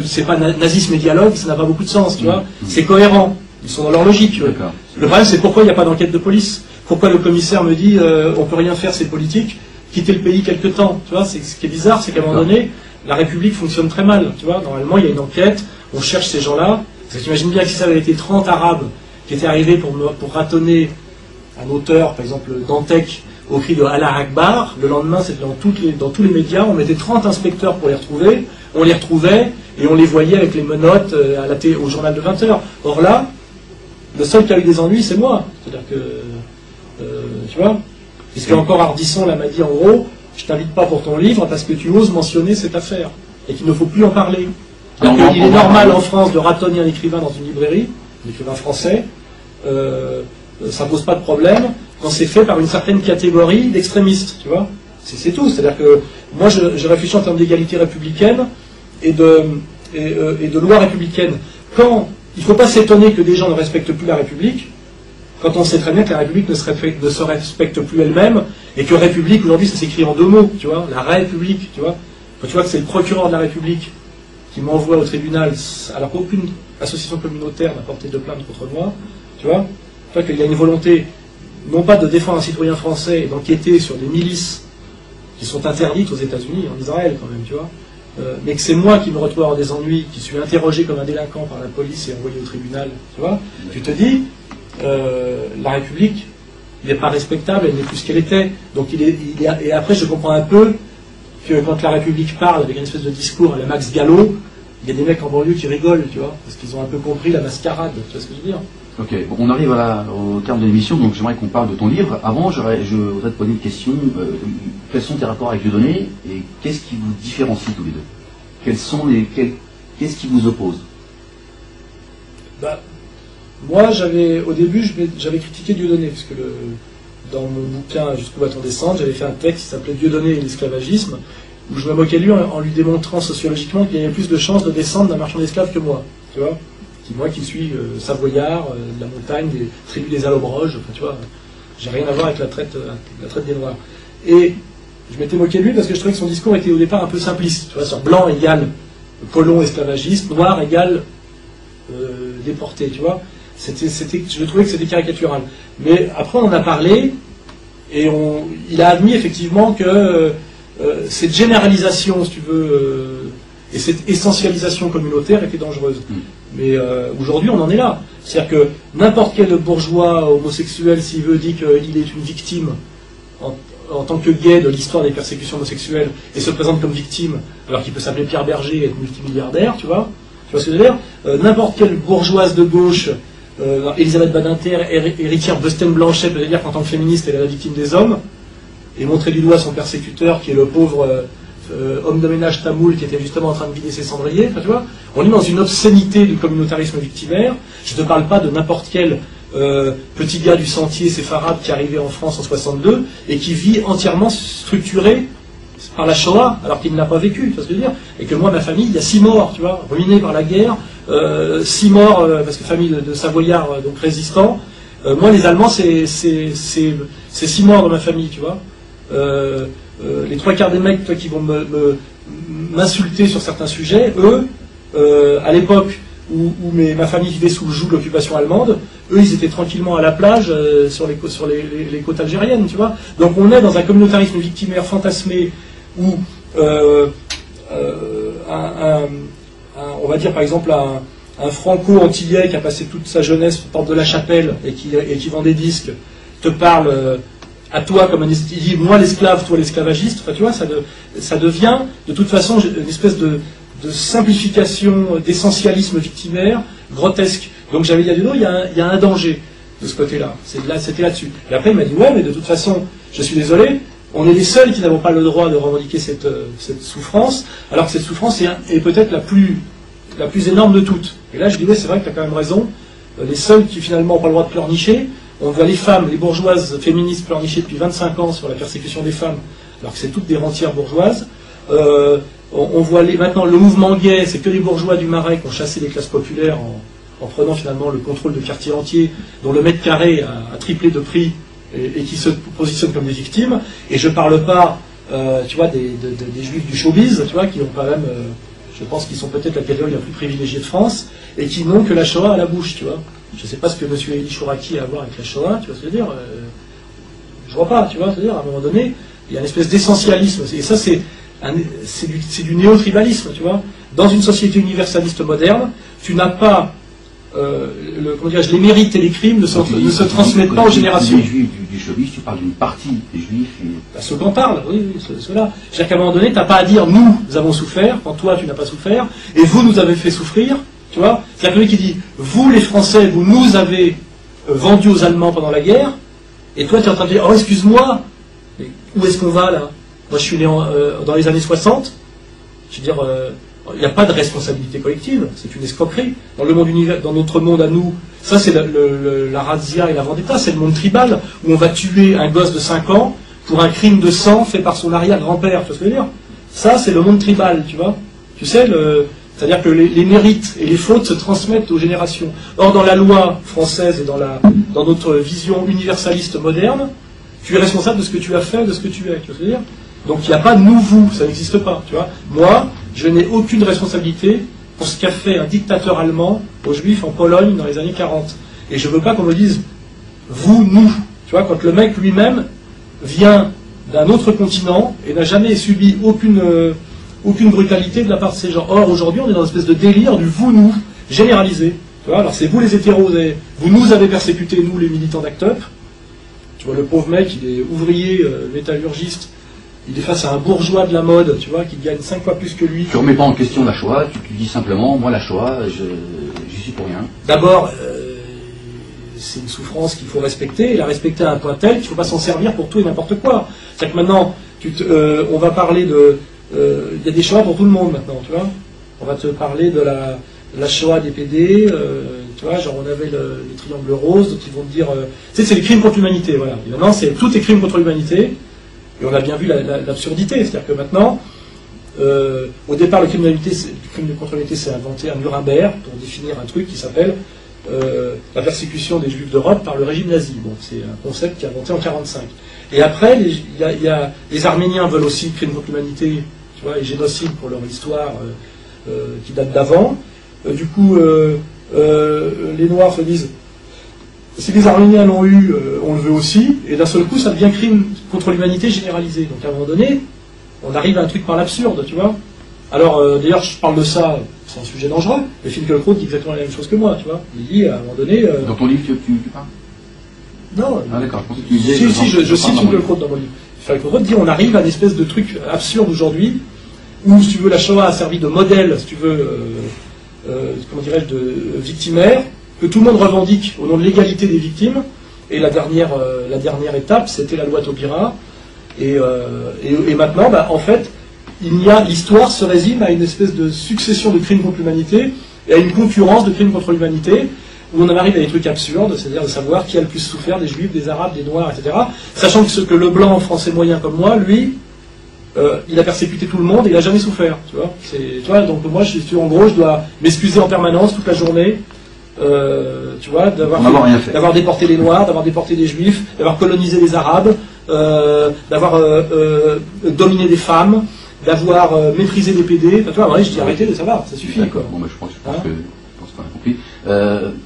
c'est pas nazisme et dialogue, ça n'a pas beaucoup de sens, tu vois. C'est cohérent. Ils sont dans leur logique. Le problème, c'est pourquoi il n'y a pas d'enquête de police. Pourquoi le commissaire me dit on peut rien faire, c'est politique, quitter le pays quelque temps. Tu vois, ce qui est bizarre, c'est qu'à un moment donné, la République fonctionne très mal. Tu vois, normalement, il y a une enquête, on cherche ces gens-là. Parce que tu imagines bien que si ça avait été 30 Arabes qui étaient arrivés pour ratonner un auteur, par exemple Dantec, au cri de Allah Akbar, le lendemain, c'était dans tous les médias, on mettait 30 inspecteurs pour les retrouver, on les retrouvait et on les voyait avec les menottes au journal de 20h. Or là, le seul qui a eu des ennuis, c'est moi. C'est-à-dire que, tu vois, puisque encore Ardisson là m'a dit en gros, je t'invite pas pour ton livre parce que tu oses mentionner cette affaire et qu'il ne faut plus en parler. Il est normal en France de ratonner un écrivain dans une librairie, un écrivain français, ça pose pas de problème quand c'est fait par une certaine catégorie d'extrémistes, tu vois. C'est tout. C'est-à-dire que moi je réfléchis en termes d'égalité républicaine et de loi républicaine. Quand il ne faut pas s'étonner que des gens ne respectent plus la République, quand on sait très bien que la République ne se respecte plus elle-même, et que République, aujourd'hui, ça s'écrit en 2 mots, tu vois, la République, tu vois. Quand tu vois que c'est le procureur de la République qui m'envoie au tribunal, alors qu'aucune association communautaire n'a porté de plainte contre moi, tu vois qu'il y a une volonté, non pas de défendre un citoyen français et d'enquêter sur des milices qui sont interdites aux États-Unis, en Israël quand même, tu vois, mais que c'est moi qui me retrouve à avoir des ennuis, qui suis interrogé comme un délinquant par la police et envoyé au tribunal, tu vois, tu te dis, la République n'est pas respectable, elle n'est plus ce qu'elle était. Donc et après je comprends un peu que quand la République parle avec une espèce de discours à la Max Gallo, il y a des mecs en banlieue qui rigolent, tu vois, parce qu'ils ont un peu compris la mascarade, tu vois ce que je veux dire. Ok, bon, on arrive au terme de l'émission, donc j'aimerais qu'on parle de ton livre. Avant, je voudrais te poser une question. Quels sont tes rapports avec Dieudonné et qu'est-ce qui vous différencie tous les deux? Qu'est-ce qui vous oppose? Moi, au début, j'avais critiqué Dieudonné, parce que dans mon bouquin Jusqu'où va-t-on descendre, j'avais fait un texte qui s'appelait Dieudonné et l'esclavagisme, où je me moquais de lui en lui démontrant sociologiquement qu'il y avait plus de chances de descendre d'un marchand d'esclaves que moi, tu vois. Moi qui suis savoyard, de la montagne, des tribus des Allobroges, enfin, tu vois, j'ai rien à voir avec la traite des Noirs. Et je m'étais moqué de lui parce que je trouvais que son discours était au départ un peu simpliste, tu vois, sur blanc égale colon esclavagiste, noir égale déporté, tu vois. Je trouvais que c'était caricatural. Mais après on en a parlé et il a admis effectivement que cette généralisation, si tu veux, et cette essentialisation communautaire était dangereuse. Mais aujourd'hui, on en est là. C'est-à-dire que n'importe quel bourgeois homosexuel, s'il veut, dit qu'il est une victime en tant que gay de l'histoire des persécutions homosexuelles et se présente comme victime, alors qu'il peut s'appeler Pierre Berger et être multimilliardaire, tu vois ce que je veux dire. N'importe quelle bourgeoise de gauche Elisabeth Badinter, héritière Busten-Blanchet, c'est-à-dire qu'en tant que féministe, elle est la victime des hommes, et montrer du doigt son persécuteur, qui est le pauvre homme de ménage tamoul qui était justement en train de vider ses cendriers. Enfin, tu vois, on est dans une obscénité du communautarisme victimaire. Je ne te parle pas de n'importe quel petit gars du sentier séfarade qui est arrivé en France en 62 et qui vit entièrement structuré par la Shoah, alors qu'il ne l'a pas vécu, tu vois ce que je veux dire. Et que moi, ma famille, il y a 6 morts, tu vois, ruinés par la guerre, 6 morts, parce que famille de Savoyards, donc résistants. Moi, les Allemands, c'est 6 morts dans ma famille, tu vois. Les 3/4 des mecs, toi, qui vont m'insulter sur certains sujets, eux, à l'époque où ma famille vivait sous le joug de l'occupation allemande, eux, ils étaient tranquillement à la plage sur les côtes algériennes, tu vois. Donc on est dans un communautarisme victimaire fantasmé où on va dire par exemple un franco-antillais qui a passé toute sa jeunesse porte de la Chapelle et qui vend des disques te parle à toi comme il dit moi l'esclave, toi l'esclavagiste. Enfin, tu vois, ça devient de toute façon une espèce de simplification, d'essentialisme victimaire grotesque. Donc j'avais dit à Duno, il y a un danger de ce côté-là. C'était là-dessus. Et après il m'a dit ouais, mais de toute façon, je suis désolé, on est les seuls qui n'avons pas le droit de revendiquer cette souffrance, alors que cette souffrance est peut-être la plus énorme de toutes. Et là je dis ouais, c'est vrai que tu as quand même raison. Les seuls qui finalement n'ont pas le droit de pleurnicher, on voit les femmes, les bourgeoises féministes pleurnicher depuis 25 ans sur la persécution des femmes, alors que c'est toutes des rentières bourgeoises. On voit maintenant le mouvement gay, c'est que les bourgeois du Marais qui ont chassé les classes populaires en prenant finalement le contrôle de quartiers entiers, dont le mètre carré a triplé de prix et qui se positionnent comme des victimes. Et je ne parle pas, tu vois, des juifs du showbiz, tu vois, qui ont quand même, je pense qu'ils sont peut-être la catégorie la plus privilégiée de France, et qui n'ont que la Shoah à la bouche, tu vois. Je ne sais pas ce que M. Elie Chouraki a à voir avec la Shoah, tu vois ce que je veux dire. Je vois pas, tu vois, c'est-à-dire, à un moment donné, il y a une espèce d'essentialisme. Et ça, c'est du néo-tribalisme, tu vois. Dans une société universaliste moderne, tu n'as pas, les mérites et les crimes ne se transmettent pas aux générations. Les juifs du showbiz, tu parles d'une partie des juifs. Ceux qu'on parle, oui, ceux-là. C'est-à-dire qu'à un moment donné, tu n'as pas à dire nous avons souffert, quand toi tu n'as pas souffert, et vous nous avez fait souffrir, tu vois. C'est-à-dire que lui qui dit vous les Français, vous nous avez vendus aux Allemands pendant la guerre, et toi tu es en train de dire oh excuse-moi, mais où est-ce qu'on va là? Moi je suis né dans les années 60, je veux dire, il n'y a pas de responsabilité collective, c'est une escroquerie. Dans le monde dans notre monde à nous, ça c'est la razzia et la vendetta, c'est le monde tribal, où on va tuer un gosse de 5 ans pour un crime de sang fait par son arrière-grand-père, tu vois ce que je veux dire? Ça c'est le monde tribal, tu vois. Tu sais, c'est-à-dire que les mérites et les fautes se transmettent aux générations. Or dans la loi française et dans notre vision universaliste moderne, tu es responsable de ce que tu as fait, de ce que tu es, tu vois ce que je veux dire? Donc il n'y a pas nous-vous, ça n'existe pas, tu vois. Moi, je n'ai aucune responsabilité pour ce qu'a fait un dictateur allemand aux Juifs en Pologne dans les années 40. Et je ne veux pas qu'on me dise vous, nous. Tu vois, quand le mec lui-même vient d'un autre continent et n'a jamais subi aucune brutalité de la part de ces gens. Or, aujourd'hui, on est dans une espèce de délire du vous-nous généralisé. Tu vois, alors c'est vous les hétéros, vous nous avez persécutés, nous les militants d'ACT UP. Tu vois, le pauvre mec, il est ouvrier, métallurgiste. Il est face à un bourgeois de la mode, tu vois, qui gagne 5 fois plus que lui. Tu ne remets pas en question la Shoah, tu dis simplement, moi la Shoah, j'y suis pour rien. D'abord, c'est une souffrance qu'il faut respecter, et la respecter à un point tel qu'il ne faut pas s'en servir pour tout et n'importe quoi. C'est-à-dire que maintenant, on va parler de... Il y a des Shoah pour tout le monde maintenant, tu vois. On va te parler de la Shoah des PD, tu vois, genre on avait les triangles roses qui vont te dire... tu sais, c'est les crimes contre l'humanité, voilà. Et maintenant, tout est crime contre l'humanité. Et on a bien vu l'absurdité, c'est-à-dire que maintenant, au départ, le crime contre l'humanité s'est inventé à Nuremberg pour définir un truc qui s'appelle la persécution des Juifs d'Europe par le régime nazi. Bon, c'est un concept qui est inventé en 1945. Et après, les Arméniens veulent aussi crime contre l'humanité, tu vois, et génocide pour leur histoire qui date d'avant. Du coup, les Noirs se disent si les Arméniens l'ont eu, on le veut aussi, et d'un seul coup, ça devient crime contre l'humanité généralisé. Donc à un moment donné, on arrive à un truc par l'absurde, tu vois. Alors, d'ailleurs, je parle de ça, c'est un sujet dangereux, mais Finkielkraut dit exactement la même chose que moi, tu vois. Il dit, à un moment donné... Dans ton livre, tu parles? Non. Ah d'accord, je pensais que tu disais... Si, je cite Finkielkraut dans mon livre. Finkielkraut dit, on arrive à une espèce de truc absurde aujourd'hui, où, si tu veux, la Shoah a servi de modèle, si tu veux, comment dirais-je, de victimaire, que tout le monde revendique au nom de l'égalité des victimes. Et la dernière étape, c'était la loi Taubira. Et maintenant, en fait, l'histoire se résume à une espèce de succession de crimes contre l'humanité et à une concurrence de crimes contre l'humanité, où on en arrive à des trucs absurdes, c'est-à-dire de savoir qui a le plus souffert, des juifs, des arabes, des noirs, etc. Sachant que le blanc français moyen comme moi, lui, il a persécuté tout le monde et il n'a jamais souffert. Tu vois, donc moi, en gros, je dois m'excuser en permanence toute la journée. Tu vois, d'avoir déporté les noirs, d'avoir déporté les juifs, d'avoir colonisé les arabes, d'avoir dominé des femmes, d'avoir méprisé les PD. Tu vois, je dis arrêtez, ça va, ça suffit. D'accord, bon, je pense qu'on a compris.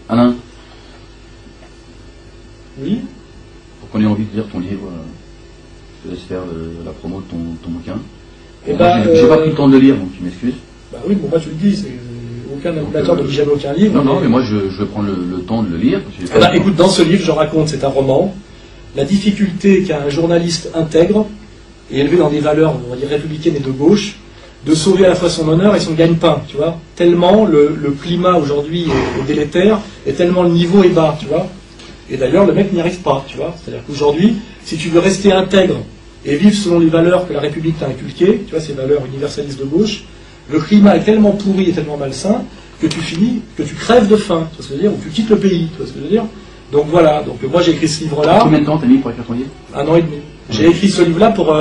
Alain, oui, pour qu'on ait envie de lire ton livre, je te laisse faire la promo de ton bouquin. J'ai pas pris le temps de le lire, donc tu m'excuses. Bah oui, bon, moi tu le dis, aucun animateur ne lit jamais aucun livre. Non, mais moi je vais prendre le temps de le lire. Écoute, dans ce livre, je raconte, c'est un roman, la difficulté qu'a un journaliste intègre et élevé dans des valeurs, on va dire, républicaines et de gauche, de sauver à la fois son honneur et son gagne-pain, tu vois. Tellement le climat aujourd'hui est délétère, et tellement le niveau est bas, tu vois. Et d'ailleurs, le mec n'y arrive pas, tu vois. C'est-à-dire qu'aujourd'hui, si tu veux rester intègre et vivre selon les valeurs que la République t'a inculquées, tu vois, ces valeurs universalistes de gauche, le climat est tellement pourri et tellement malsain que tu crèves de faim, tu vois ce que je veux dire, ou tu quittes le pays, tu vois ce que je veux dire. Donc voilà, donc moi j'ai écrit ce livre-là. Combien de temps t'as mis pour écrire ton livre ? 1 an et demi. J'ai écrit ce livre-là pour,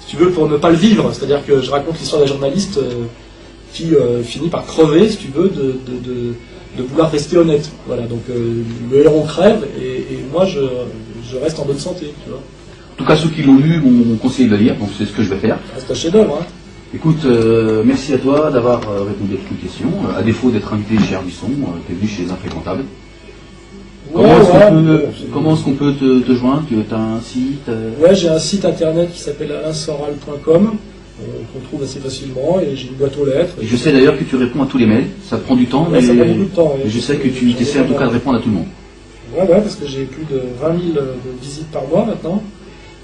si tu veux, pour ne pas le vivre, c'est-à-dire que je raconte l'histoire d'un journaliste qui finit par crever, si tu veux, de vouloir rester honnête. Voilà, donc le héros crève et moi je reste en bonne santé, tu vois. En tout cas, ceux qui l'ont lu m'ont conseillé de le lire, donc c'est ce que je vais faire. C'est un chef-d'œuvre, hein. Écoute, merci à toi d'avoir répondu à toutes les questions. À défaut d'être invité chez Arbisson, tu es venu chez les Infréquentables. Comment est-ce qu'on peut te joindre ? Tu as un site Ouais, j'ai un site internet qui s'appelle alainsoral.com, qu'on trouve assez facilement, et j'ai une boîte aux lettres. Et je sais d'ailleurs que tu réponds à tous les mails, ça prend du temps, mais ça prend beaucoup de temps, je sais que tu essaies en tout cas de répondre à tout le monde. Ouais, parce que j'ai plus de 20 000 visites par mois maintenant.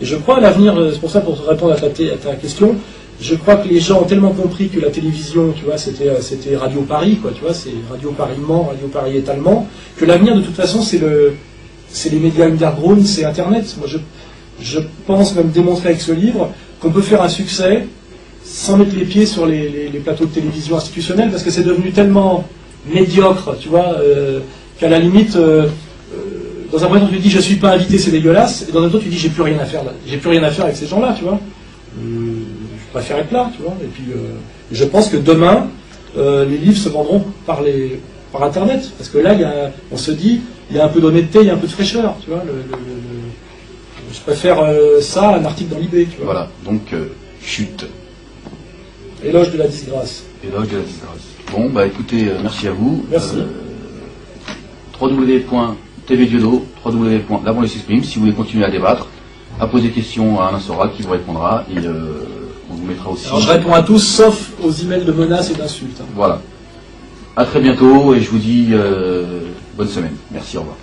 Et je crois à l'avenir, c'est pour ça, pour répondre à ta question, je crois que les gens ont tellement compris que la télévision, tu vois, c'était Radio Paris, quoi, tu vois, c'est Radio Paris-Mans, Radio Paris étalement, que l'avenir, de toute façon, c'est les médias underground, c'est Internet. Moi, je pense même démontrer avec ce livre qu'on peut faire un succès sans mettre les pieds sur les plateaux de télévision institutionnels, parce que c'est devenu tellement médiocre, tu vois, qu'à la limite, dans un premier temps, tu te dis, je suis pas invité, c'est dégueulasse, et dans un autre temps, tu te dis, j'ai plus rien à faire là. J'ai plus rien à faire avec ces gens-là, tu vois. Je préfère être là, tu vois. Et puis, je pense que demain, les livres se vendront par Internet. Parce que là, on se dit, il y a un peu d'honnêteté, il y a un peu de fraîcheur, tu vois. Je préfère ça à un article dans l'IB, tu vois. Voilà, donc, chute. Éloge de la disgrâce. Éloge de la disgrâce. Bon, écoutez, merci à vous. Merci. www.tvdiodo, www.lavant s'exprime, si vous voulez continuer à débattre, à poser des questions à Alain Soral qui vous répondra, et on vous mettra aussi... Alors je réponds à tous, sauf aux emails de menaces et d'insultes. Voilà. À très bientôt, et je vous dis bonne semaine. Merci, au revoir.